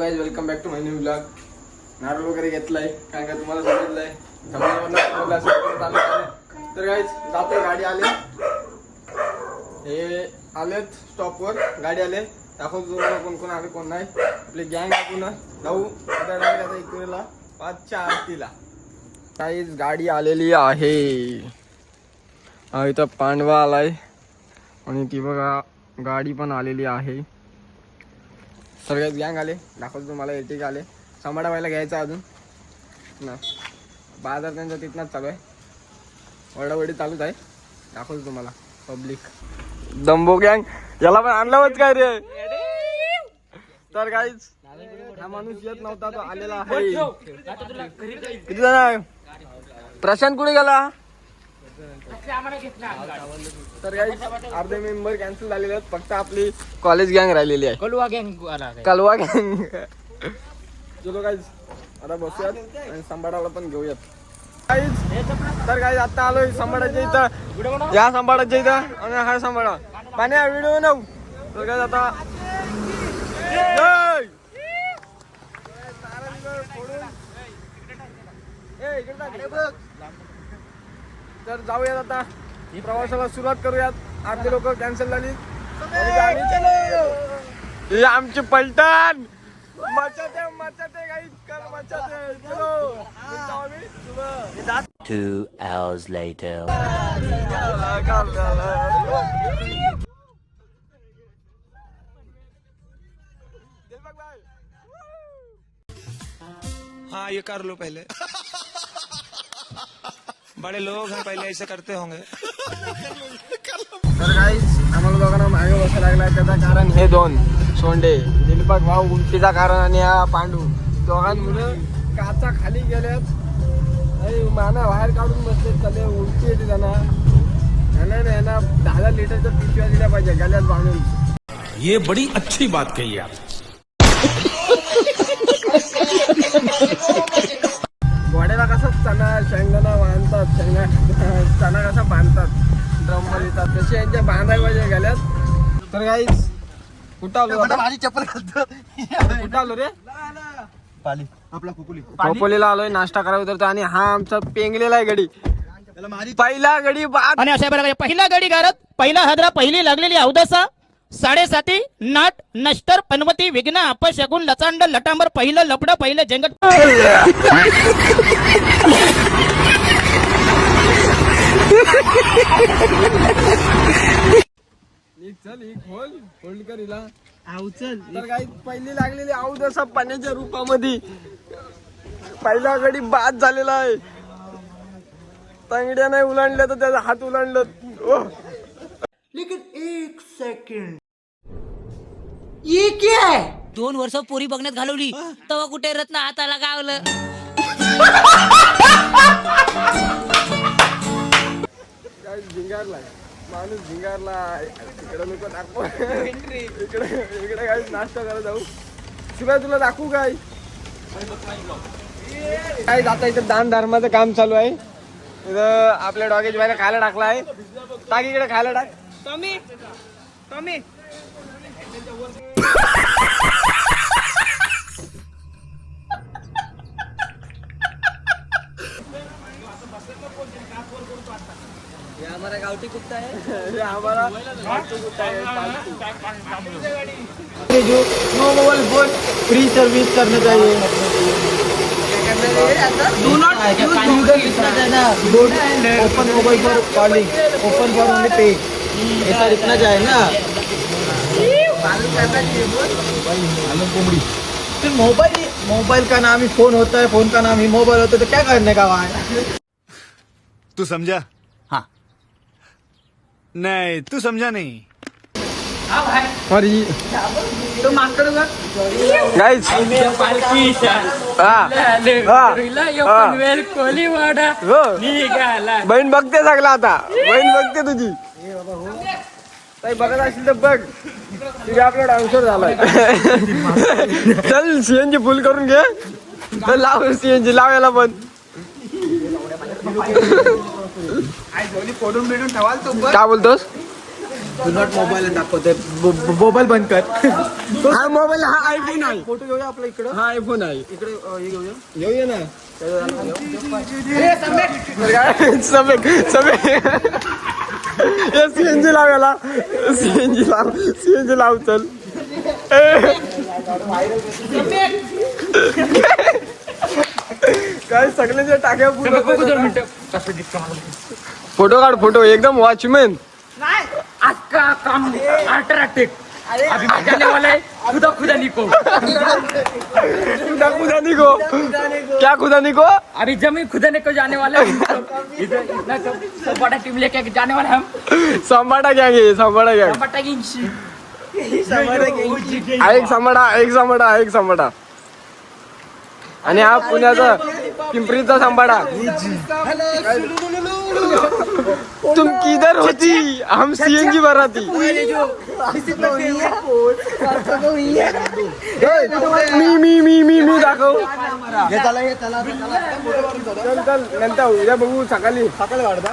Guys, welcome back to my new vlog. नारळ वगैरे घेतलाय, काय काय तुम्हाला सांगितलंय. तर गाइस जातोय, गाडी आले, हे आलेत स्टॉपवर, गाडी आले. दाखवतो तुम्हाला कोण कोण आले कोण नाही. आपली गँग पुन्हा जाऊ आता इकडेला 5च्या आरतीला. गाइस गाडी आलेली आहे. इथं पांडवा आलाय आणि ती बघा गाडी पण आलेली आहे. सगळ्यात गँग आले, दाखवतो तुम्हाला. एटिक आले, समाडा व्हायला घ्यायचा अजून ना. बाजार त्यांचा तिथनाच चालू आहे, वडावडी चालूच आहे. दाखवतो तुम्हाला. पब्लिक दंबो गँग, याला पण आणलाच काय रे. तर गाईज हा माणूस येत नव्हता, तो आलेला आहे. किती जण आहे? प्रशांत कुठे गेला? तर गाईज अर्धे मेंबर कॅन्सल झालेले आहेत, फक्त आपली कॉलेज गँग राहिलेली आहे. कलवा गँग. चलो गाईज आता बसूयात आणि संभाळाला पण घेऊयात. तर गाईज आता आलोय संभाळाच्या इथं. या संभाळाच्या इथं आणि हा संभाळा पाण्या व्हिडिओ नऊ. तर गाईज आता तर जाऊयात आता प्रवासाला सुरुवात करूयात. अर्धे लोक कॅन्सल झाली. हे आमची पलटण मचाते मचाते गाईज, कर मचाते. चलो 2 hours later. हाँ ये कर लो पहले. बड़े लोग हैं, पहले ऐसे करते होंगे. तर गाईज आम्हाला दोघांना मागे बसायला लागला. त्याचं कारण हे दोन सोंडे, दिलपक भाऊ उलटीचा कारण आणि हा पांडू, दोघांमुळे काचा खाली गेल्यात. माना बाहेर काढून बसले. त्याला उलटी येते त्यांना. यांना 10 लिटरच्या पिशव्या दिल्या पाहिजे गल्यात बांधून. ये बड़ी अच्छी बात कही आप. घोड्याला कसं चणा शेंगदाणा बांधतात, चणा कसा बांधतात ड्रम मध्ये येतात, तसे यांच्या बांधायला पाहिजे गल्यात. तर गाईज कुठं आलो आता? माझी चप्पल घालतो. कुठं आलो रे? पाली आपला कुकुली खोपोलीला आलोय नाश्ता करायला उतरतो. आणि हा आमचा पेंगलेला आहे गडी. पहिला गडी बाद. आणि अशा प्रकारे पहिला गडी गारत, पहिला हदरा, पहिली लागलेली अवदसा, 7.5 नाट नष्टर पनवती विघ्न अपशगुन लचांड लटांबर, पहिलं लपड, पहिलं जंगट. चल होल्ड कर हिला. तर काही पहिली लागलेली अवदसा पाण्याच्या रूपामध्ये पहिला गडी बाद झालेला आहे. तांगड्या नाही उलांडल्या तर त्याचा हात उलांडलं. लेकिन 1 सेकंड ये क्या है? 2 वर्ष पोरी बघण्यात घालवली, तेव्हा कुठे रत्न हाताला गावलं. काय झिंगारलाय माणूस, झिंगारला. इकडे नको दाखव, इकडे काय नाश्ता करायला जाऊ. शिवाय तुला दाखवू काय काय जाता. इथं दान धर्माचं काम चालू आहे. इथं आपल्या डॉगेज बायला खायला टाकला आहे. टाक इकडे खायला टाक. टॉमी हमारा गावठी कुत्ता है. हमारा गावठी कुत्ता है. जो no mobile phone free service करना चाहिए. Do not open mobile for calling, open for only pay, ऐसा लिखना चाहिए ना. फिर मोबाइल का नाम ही फोन होता है, फोन का नाम ही मोबाइल होता है, तो क्या करने का वहाँ है. तू समझा? हाँ. नहीं तू समझा नहीं. और ये तो माफ करूंगा गाइस. बहीण बघते सगळं आता. बहीण बघते तुझी. काही बघत असेल तर बघ. तुझे आपला डान्सर झालाय. चल सीएनजी फुल करून घे. चल लाव सीएनजी, लावायला पण. काय बोलतोस? डू नॉट मोबाईल दाखवते मोबाईल बंद कर. हा मोबाईल हा आयफोन आहे. फोटो घेऊया आपला इकडं. हा आयफोन आहे. इकडे हे घेऊया. येऊया ना. समेक सीएनजी लावायला सीएनजी लाव चल. काय सगळ्यांच्या टाक्या फोटो काढ. फोटो एकदम वॉचमॅन. खुदा निको क्या खुदा निको. अभी जमीन खुदने को जाने वाला है. सब बड़ा टीम लेके जाने वाला हम. सांबाडा गँग आहे. सांबाडा गँग. एक सांबाडा आणि हा पुण्याचा पिंपरीचा सांबाडा. तुम किधर होती. हम सीएनजी भराती. मी दाखव. चल नंतर उद्या बघू. सकाळी वाढता.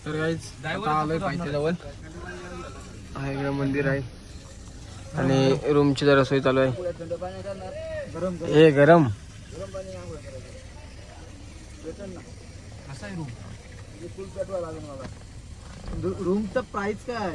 तर गाईज आता आलोय पायथ्याजवळ. हा इकडे मंदिर आहे आणि रूमची जरा सोय चालू आहे. हे गरम रूमचं प्राइस काय.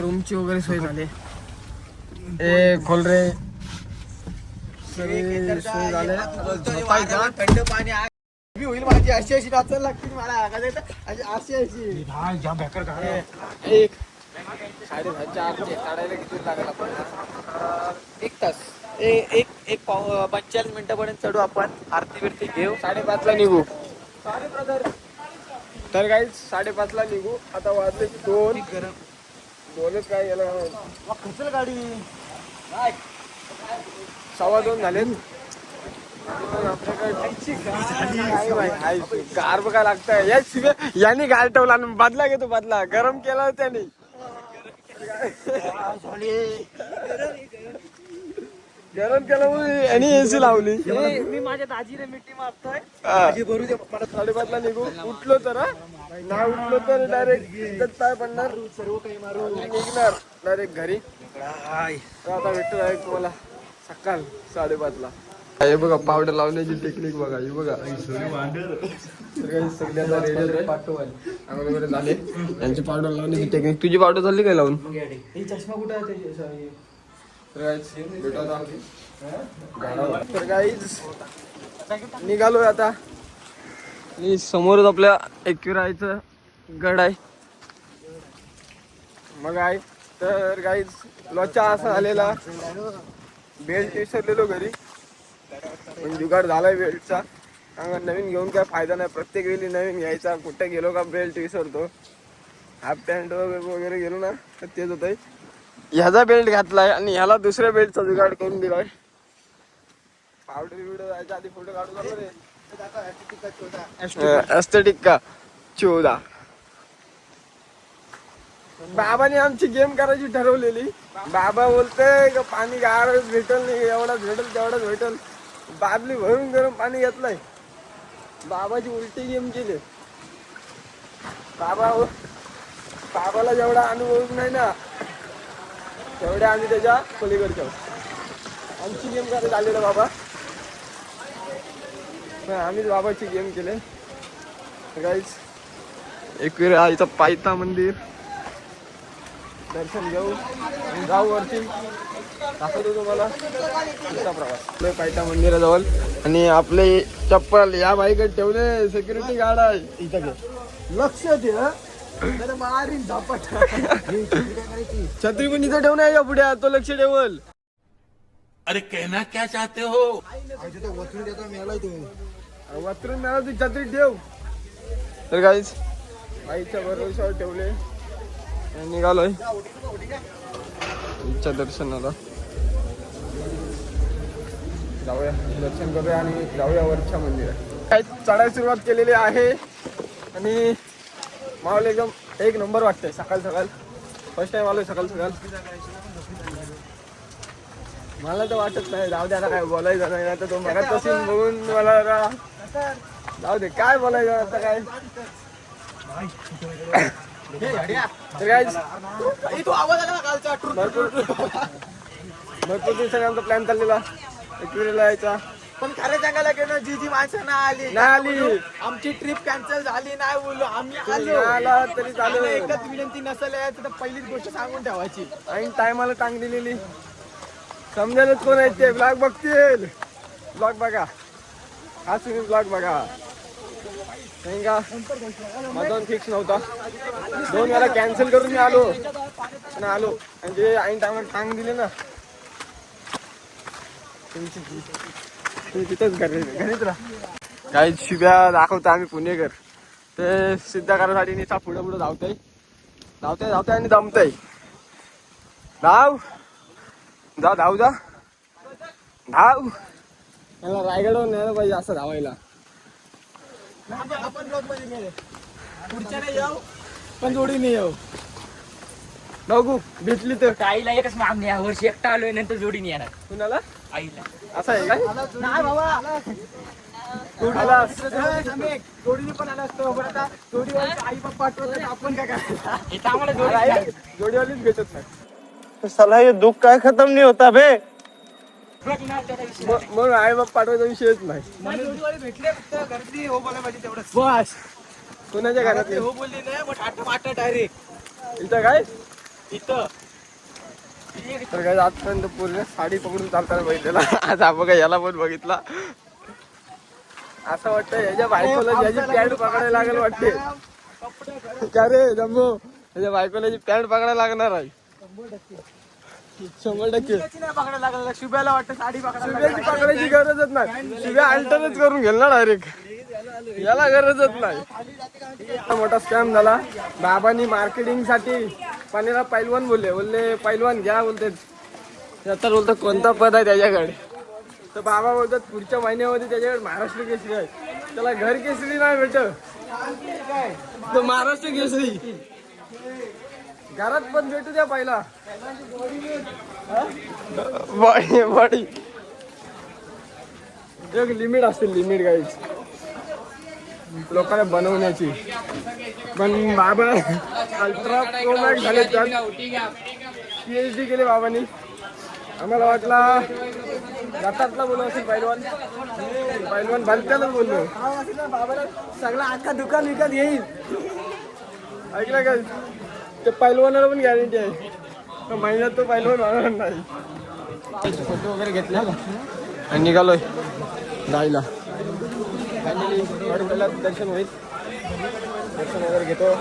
रूमची वगैरे सोय झाली. ए खोल रे. सगळी सोय झाले. थंड पाणी होईल माझी. अशी नाचायला लागतील मला. अशी एक 4:30 काढायला किती लागेल आपल्याला. 1 तास. एक 45 मिनिटापर्यंत चढू आपण. आरती बिरती घेऊ. 5:30ला निघू. तर काही 5:30ला निघू. आता वाजले 2:00 काय याला खचल गाडी. 2:15 झाले. गार बघा लागतंय. याने गार ठेवला आणि बदला घेतो. बदला गरम केला त्याने. गरम केलं आणि एसी लावली. मी माझ्या दाजीने मिठी मारतोय. 5:30ला निघू. उठलो तर नाही उठलो तर डायरेक्ट काय पडणार. सर्व काही मारू निघणार डायरेक्ट घरी. आता भेटतो डायरेक्ट तुम्हाला सकाळ 5:30ला. हे बघा पावडर लावण्याची टेक्निक बघा. ही बघा सगळ्यांना रेडी आंघोळ वगैरे झाले. यांची पावडर लावण्याची टेक्निक. तुझी पावडर झाली काय लावून. चष्मा कुठे आहे. तर गाईज निघालोय आता. आणि समोरच आपल्या एक्युरायचं गड आहे. मग आहे तर गाईज लोचा असा झालेला. बेल्ट विसरलेलो घरी. पण जुगाड झालाय बेल्टचा. नवीन घेऊन काय फायदा नाही. प्रत्येक वेळी नवीन घ्यायचा. कुठे गेलो का बेल्ट विसरतो. हाफ पॅन्ट वगैरे गेलो ना तर तेच होतंय. ह्याचा बेल्ट घातलाय आणि ह्याला दुसऱ्या बेल्टचा जुगाड करून दिलाय. पावडर बिवडर जायच्या आधी फोटो काढू झालो रे. एस्थेटिक का 14. बाबाने आमची गेम करायची ठरवलेली. बाबा बोलते का पाणी गारच भेटल नाही. एवढाच भेटल तेवढाच भेटल. बादली भरून गरम पाणी घेतलंय. बाबाची उलटी गेम केली. बाबाला जेवढा अनुभव नाही ना तेवढ्या आम्ही त्याच्या पलीकडच्या. आमची गेम करायला आलेला बाबा. आम्हीच बाबाची गेम केले. गाईज एकविरा आईचा पायथा मंदिर दर्शन घेऊ जाऊ वरती. दाखवतो तुम्हाला पुढचा प्रवास. पायथा मंदिराजवळ आणि आपले चप्पल या बाईकडे ठेवले. सिक्युरिटी गार्ड आहे. इथं घे. लक्ष दे. मारीन झापट. छत्री पण इथं ठेवून आहे. पुढे तो लक्ष ठेवल. अरे कहना क्या चाहते हो. वचून देतो मिळाला तू. वाचरून मिळाला तू छत्री ठेव. तर काहीच आईच्या भरोशावर ठेवले. निघालोय आईच्या दर्शनाला. जाऊया दर्शन करूया आणि जाऊया वरच्या मंदिरात. काही चढायला सुरुवात केलेली आहे आणि माहोल एकदम एक नंबर वाटतंय. सकाळ फर्स्ट टाइम आलोय सकाळ मला तर वाटत नाही, जाऊ दे आता काय बोलायचं नाही. आता तो मगात पासून बघून मला जरा जाऊ दे, काय बोलायचं आता काय. तर काय तो आवाज आला ना कालचा भरपूर दिवसांनी आमचा प्लॅन चाललेला एकविरीला यायचा, पण खरं सांगायला गेलो जी माणसं नाही आली आमची ट्रिप कॅन्सल झाली नाही बोललो आम्ही आलो. आला तरी चालू. आणि एकच विनंती नसेल यायचं तर पहिलीच गोष्ट सांगून ठेवायची. आणि टायमाला टांग दिलेली समजेलच कोण आहेत ते. ब्लॉग बघतील, ब्लॉग बघा, हा तुम्ही ब्लॉग बघा. नाही का माझा फिक्स नव्हता, 2 वेळा कॅन्सल करून मी आलो आणि आलो. आणि जे ऐन टायमाला टांग दिले ना तुम्ही तिथंच घरीच राहा. काही शिव्या दाखवतो आम्ही पुणेकर, ते सिद्ध करायसाठी निसा पुढे पुढे धावतंय आणि दमतंय. धाव धाव मला रायगडवर न्यायला पाहिजे असं धावायला. आपण ब्लॉग मध्ये गेले पुढच्या नाही येऊ पण जोडी नाही येऊ. बघू भेटली तर. आईला एकच मागणी या वर्षी एकटा आलोय नंतर जोडी नाही येणार कुणाला आईला. असं आहे काय? नाही बाबा आला जोडीने पण आला असतो. पण आता जोडीवर आई बाप पाठवत आपण काय करायचं. इथं आम्हाला जोडी जोडीवालीच भेटत नाही. साला ये दुख काय खत्म नहीं होता बे. मग आई बाप पाठवायचा विषयच नाही. जोडीवाले भेटले फक्त गर्दी हो बोला पाहिजे तेवढंच. बस कुणाच्या घरात हो बोलली नाही मग आठ डायरेक्ट इथं काय इथं. तर काय आजपर्यंत पूर्ण साडी पकडून चालताना बघितलेला. आज आपण काय याला पण बघितला. असं वाटतं याच्या बायकोला ज्याची पॅन्ट पकडायला लागेल वाटते. का रे जम्बो, याच्या बायकोला जी पॅन्ट पकडायला लागणार आहे 100%. नाही पकडायला लागला शुभ्याला वाटतं साडी शिव्याची पकडायची गरजच नाही. शिव्या अल्टरच करून घेल ना डायरेक्ट, याला गरजच नाही. इतका मोठा स्कॅम झाला. बाबांनी मार्केटिंग साठी पाण्याला पैलवान बोलले पैलवान घ्या बोलते. आता बोलतो कोणता पद आहे त्याच्याकडे, तर बाबा बोलतात पुढच्या महिन्यामध्ये त्याच्याकडे महाराष्ट्र केसरी आहे. त्याला घर केसरी नाही भेटत, तो महाराष्ट्र केसरी घरात पण भेटू द्या पहिला. बॉडी एक लिमिट असते, लिमिट गाईच लोकांना बनवण्याची. पण बाबा अल्ट्रा प्रो मॅक्स झाले, PhD केले बाबांनी. आम्हाला वाटला रथातला बोललो असेल पैलवान भलत्यालाच बोललो. बाबाला सगळा अख्खा दुकान विकत येईल. ऐकलं का, ते पैलवानाला पण गॅरंटी आहे तर महिन्यात तो पैलवान होणार नाही. फोटो वगैरे घेतला आणि निघालोय जायला. फायनली गडबडला दर्शन होईल. दर्शन वगैरे घेतो.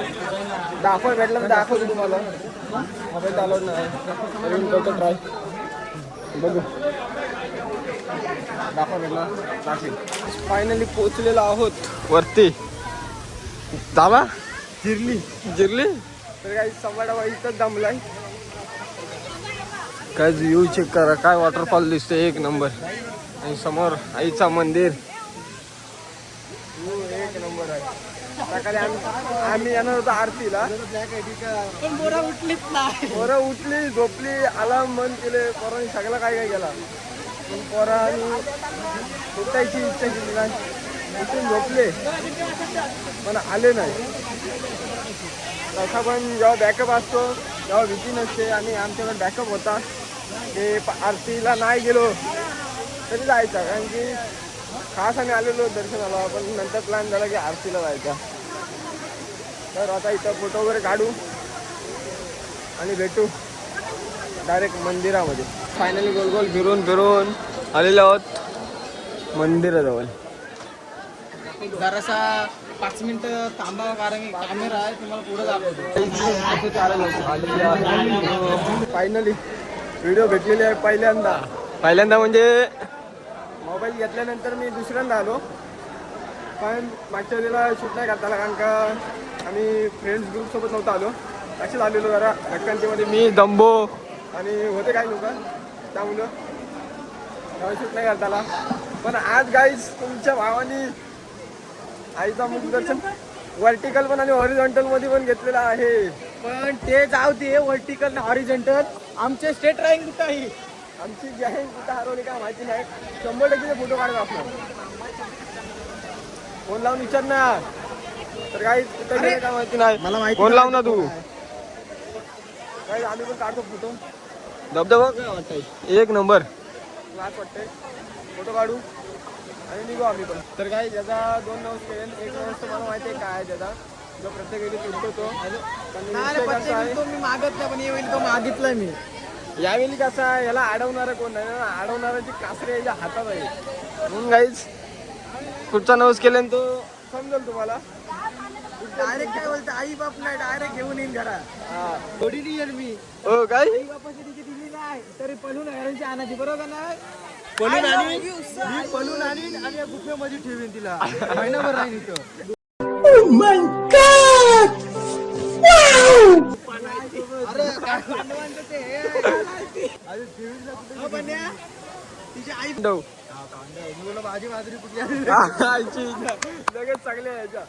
दाखव भेटलं तर दाखवतो तुम्हाला. मोबाईल चालवत नाही तरी करतो ट्राय. बघू दाखव भेटला दाखवेल. फायनली पोचलेलो आहोत वरती. दाबा जिरली तर काही समाडाबाई इथंच दमलाय. काय व्ह्यू चेक करा, काय वॉटरफॉल दिसतोय एक नंबर. आणि समोर आईचा मंदिर एक नंबर आहे. सकाळी आम्ही येणार होतो आरतीला, पण बोरा उठलीच नाही. पोरं उठली झोपली अलार्म बंद केले पोरांनी सगळं काय केला. पण पोरांनी उठायची इच्छा केली नाही, उठून झोपले पण आले नाही. तसा पण जेव्हा बॅकअप असतो तेव्हा भीती नसते. आणि आमच्याकडे बॅकअप होता. ते आरतीला नाही गेलो तरी जायचा, कारण की खास आम्ही आलेलो दर्शनाला. पण नंतर प्लॅन झाला की आरतीला जायचा. तर आता इथं फोटो वगैरे काढू आणि भेटू डायरेक्ट मंदिरामध्ये. फायनली गोल गोल फिरून आलेलो आहोत मंदिराजवळ. जरासा 5 मिनिटं थांबा कारण की कॅमेरा आहे तुम्हाला पुढे दाखवतो. फायनली व्हिडिओ भेटलेली आहे पहिल्यांदा म्हणजे मोबाईल घेतल्यानंतर मी दुसऱ्यांदा आलो. पण मागच्या वेळेला शूट नाही करता आला कारण का आम्ही फ्रेंड्स ग्रुपसोबत नव्हतं आलो. असेच आलेलो जरा धक्कांतीमध्ये मी दंबो आणि होते काही लोक, त्यामुळं तेव्हा शूट नाही करता आला. पण आज गाईज तुमच्या भावानी आईचा मुखदर्शन व्हर्टिकल पण आणि हॉरिझॉन्टल मध्ये पण घेतलेला आहे. पण ते जाऊ दे व्हर्टिकल ना हॉरिझॉन्टल. आमचे स्टेट रँक कुठं आहे आमची गँग कुठं हरवली काय माहिती नाही. 100% फोटो काढत असणार. फोन लावून विचार ना. तर काही कुठे गेले काय माहिती नाही. मला माहिती फोन नाही. लाव ना तू. काही आम्ही पण काढतो फोटो. धबधबा काय वाटतंय एक नंबर क्लास वाटतंय. फोटो काढू आणि निघू आम्ही पण. तर काही त्याचा 2 नवस केले. 1 नवस तर मला माहिती आहे काय आहे त्याचा. जो प्रत्येक वेळी तुटतो. मी मागत नाही पण यावेळी तो मागितलाय मी. यावेळी कसं आहे याला अडवणार कोण नाही ना. अडवणाऱ्याची कासरी याच्या हातात आहे. म्हणून गाईच कुठचा नवस केला तो समजेल तुम्हाला. डायरेक्ट काय बोलतो आई बाप नाही डायरेक्ट घेऊन येईन घरा. थोडी नाही येईल मी. हो काय आई बापाची तिची दिली नाही तरी पळून घरांची आणायची बरोबर नाही. पळून आणीन मी पळून आणीन आणि या गुफेमध्ये ठेवीन तिला. महिनाभर राहीन इथं. अरे काय पांडवांचं ते हे आहे. अरे ठेवीन ना कुठे बन्या तिची आई डव. मुलं माझी माजरी कुठली आली. लगेच चांगले याच्या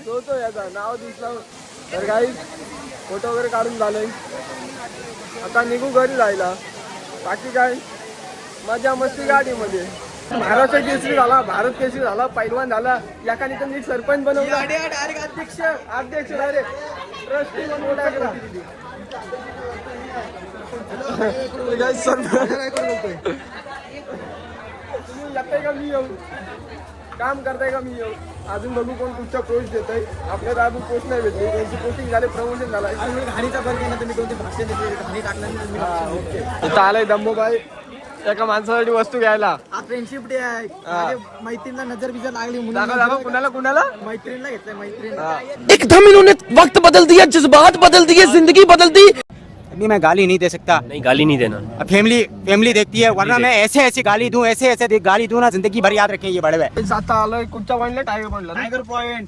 तो याचा नाव दिसला. तर काही फोटो वगैरे काढून झालंय. आता निघू घरी जायला. बाकी काय मजा मस्ती गाडीमध्ये. महाराष्ट्र केसरी झाला, भारत केसरी झाला, पैलवान झाला. याकाने तर नीट सरपंच बनवला. डायरेक्ट अध्यक्ष डायरेक्ट ट्रस्टी बनवून टाकला. तुम्ही येताय का मी येऊ. काम करताय का मी येऊ. अजून बघू कोण कुठचा पोस्ट देत आहे. आपल्याला अजून पोस्ट नाही भेटली. त्यांची पोस्टिंग झाली, प्रमोशन झालं. घाणीचा फरक आहे ना. तुम्ही कोणते भाषण देते घाणी टाकलं. ओके इथं आलंय दम्बोबाई एका माणसासाठी वस्तू घ्यायला. हा फ्रेंडशिप डे आहे. माझ्या मैत्रीणला नजर बिजर लागली म्हणून दाखवा दाखवा कुणाला कुणाला. मैत्रीणला घेतलंय मैत्रीण. एकदम इन्होंने वक्त बदल दिया, जज्बात बदल दिए, जिंदगी बदल दी. अभी मैं गाली नहीं दे सकता. नहीं गाली नहीं देना. फैमिली देखती है वरना मैं ऐसे गाली दूं ऐसे गाली दूं ना जिंदगी भर याद रखें ये बड़े हुए. आता आलोय कुठच्या पॉईंटला टायगर पॉईंटला. Tiger point.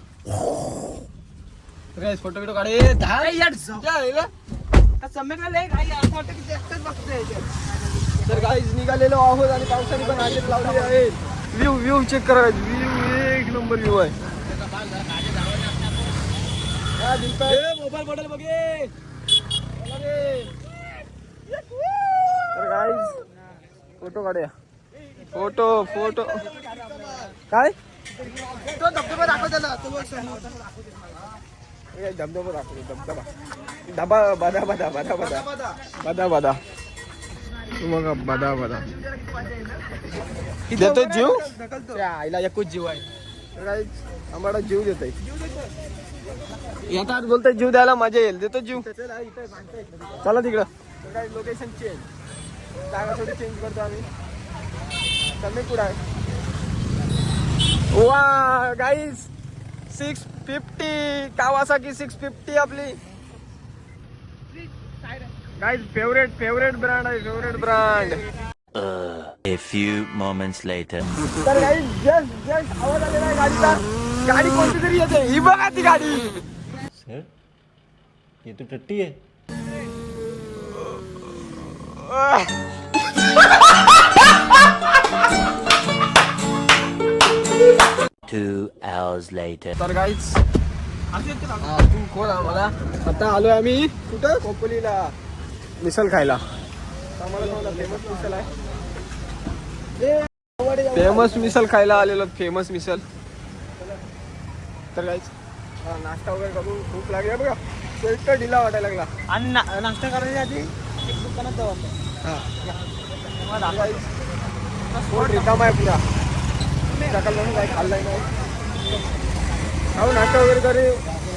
फोटो बिटो काढे. तर गाईज निघालेलो आहोत आणि पावसाने पण हाजेर लावले आहे. व्ह्यू चेक करा. व्ह्यू एक नंबर व्ह्यू आहे. मोबाईल बॉटल बघे. तर गाईज फोटो काढूया. फोटो काय तो धबधबा दाखव त्याला. धबधबा दाखवतो. बदा मग बदा देतोय जीव. त्या आईला एकच जीव आहे. तर गाईज आम्हाला जीव देतोय. येतात बोलतोय जीव द्यायला मजा येईल. देतो जीव. चला तिकडं. काय लोकेशन चेंज. जागा थोडी चेंज करतो आम्ही. कमी कुठं आहे. वा गाईज 650 कावासाकी 650 आपली गाईज फेवरेट ब्रँड आहे. Favourite brand. A few moments later. तर गाईज जस्ट आवाज आलेला आहे गाडीचा. गाडी कोणती तरी येते. ही बघा ती गाडी. सर ये तो टट्टी है. Two hours later. तर गाईज तू खोल आम्हाला. आता आलोय आम्ही कुठं कोपोलीला मिसल खायला. आम्हाला फेमस मिसल आहे. फेमस मिसल खायला आलेलो. फेमस मिसल. तर गाईज नाश्ता वगैरे करू. भूक लागली बघा. शेल्ट ढिला वाटायला लागला. आणि नाश्ता करायच्या आधी एक दुकानात जाऊ आपण. पोट रिकामा आहे पुरा. सकाळ म्हणून काही खाल्लं नाही. खाऊ नाश्ता वगैरे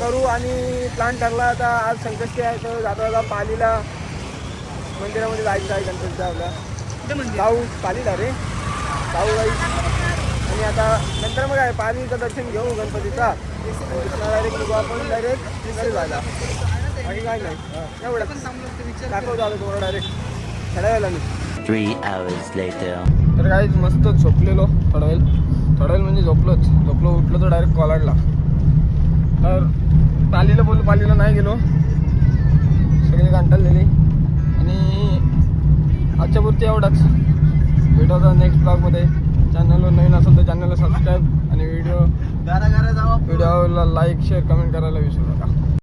करू आणि प्लॅन ठरला. आता आज संकष्टी आहे तर जाता पालीला मंदिरामध्ये जायचं आहे. गणपतीच्या आपला जाऊ पालीला रे. जाऊ जाई आणि आता नंतर मग आहे पालीचं दर्शन घेऊ गणपतीचा. डायरेक्ट निघू आपण डायरेक्ट घरी जायला. आणि काय नाही एवढं दाखवतो आलो तुम्हाला डायरेक्ट खेळायला मी. 3 hours later. तर काहीच मस्त झोपलेलो थोडा वेळ म्हणजे झोपलो उठलो तर डायरेक्ट कॉलाडला. तर पालीला नाही गेलो. सगळी कंटाळलेली. आणि आजच्या पुरती एवढाच. भेटू नेक्स्ट ब्लॉगमध्ये. चॅनलवर नवीन असेल तर चॅनलला सबस्क्राईब आणि व्हिडिओला लाईक शेअर कमेंट करायला विसरू नका.